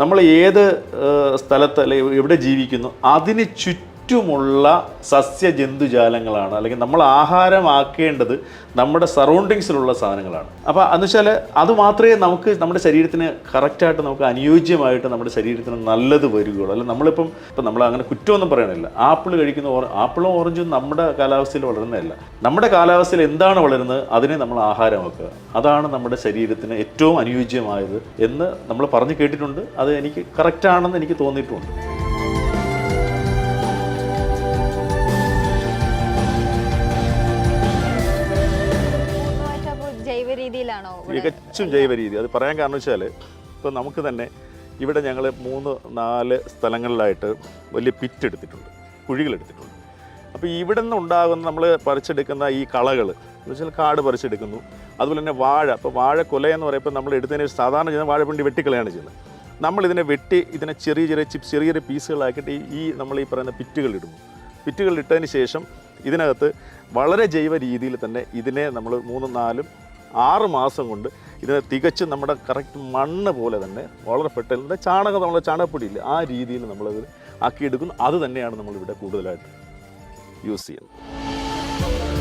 നമ്മൾ ഏത് സ്ഥലത്ത് അല്ലെങ്കിൽ എവിടെ ജീവിക്കുന്നു അതിന് ചുറ്റുമുള്ള സസ്യജന്തുജാലങ്ങളാണ്, അല്ലെങ്കിൽ നമ്മൾ ആഹാരമാക്കേണ്ടത് നമ്മുടെ സറൗണ്ടിങ്സിലുള്ള സാധനങ്ങളാണ്. അപ്പോൾ എന്ന് വെച്ചാൽ അത് മാത്രമേ നമുക്ക് നമ്മുടെ ശരീരത്തിന് കറക്റ്റായിട്ട് നമുക്ക് അനുയോജ്യമായിട്ട് നമ്മുടെ ശരീരത്തിന് നല്ലത് വരികയുള്ളൂ. അല്ലെങ്കിൽ ഇപ്പം നമ്മൾ അങ്ങനെ കുറ്റമൊന്നും പറയണില്ല. ആപ്പിൾ കഴിക്കുന്ന ആപ്പിളും ഓറഞ്ചും നമ്മുടെ കാലാവസ്ഥയിൽ വളരുന്നതല്ല. നമ്മുടെ കാലാവസ്ഥയിൽ എന്താണ് വളരുന്നത് അതിനെ നമ്മൾ ആഹാരമാക്കുക. അതാണ് നമ്മുടെ ശരീരത്തിന് ഏറ്റവും അനുയോജ്യമായത് എന്ന് നമ്മൾ പറഞ്ഞു കേട്ടിട്ടുണ്ട്. അത് എനിക്ക് കറക്റ്റാണെന്ന് എനിക്ക് തോന്നിയിട്ടുമുണ്ട്. തികച്ചും ജൈവ രീതി. അത് പറയാൻ കാരണം വെച്ചാൽ ഇപ്പോൾ നമുക്ക് തന്നെ ഇവിടെ ഞങ്ങൾ 3-4 സ്ഥലങ്ങളിലായിട്ട് വലിയ പിറ്റ് എടുത്തിട്ടുണ്ട്, കുഴികളെടുത്തിട്ടുണ്ട്. അപ്പോൾ ഇവിടെ നിന്ന് ഉണ്ടാകുന്ന നമ്മൾ പറിച്ചെടുക്കുന്ന ഈ കളകൾ എന്ന് വെച്ചാൽ കാട് പറിച്ചെടുക്കുന്നു. അതുപോലെ തന്നെ വാഴ, ഇപ്പോൾ വാഴ കൊലയെന്ന് പറയുമ്പോൾ നമ്മൾ എടുത്തതിന് സാധാരണ ചെയ്യുന്ന വാഴപ്പിണ്ടി വെട്ടിക്കളയാണ് ചെയ്യുന്നത്. നമ്മളിതിനെ വെട്ടി ഇതിനെ ചെറിയ ചെറിയ പീസുകളാക്കിയിട്ട് ഈ നമ്മൾ ഈ പറയുന്ന പിറ്റുകളിടുന്നു. പിറ്റുകളിട്ടതിന് ശേഷം ഇതിനകത്ത് വളരെ ജൈവ രീതിയിൽ തന്നെ ഇതിനെ നമ്മൾ 3-4-6 മാസം കൊണ്ട് ഇതിനെ തികച്ച് നമ്മുടെ കറക്റ്റ് മണ്ണ് പോലെ തന്നെ വളരെ പെട്ടെന്ന് നമ്മളെ ചാണകപ്പൊടിയില്ല ആ രീതിയിൽ നമ്മളത് ആക്കിയെടുക്കുന്നു. അത് തന്നെയാണ് നമ്മളിവിടെ കൂടുതലായിട്ട് യൂസ് ചെയ്യുന്നത്.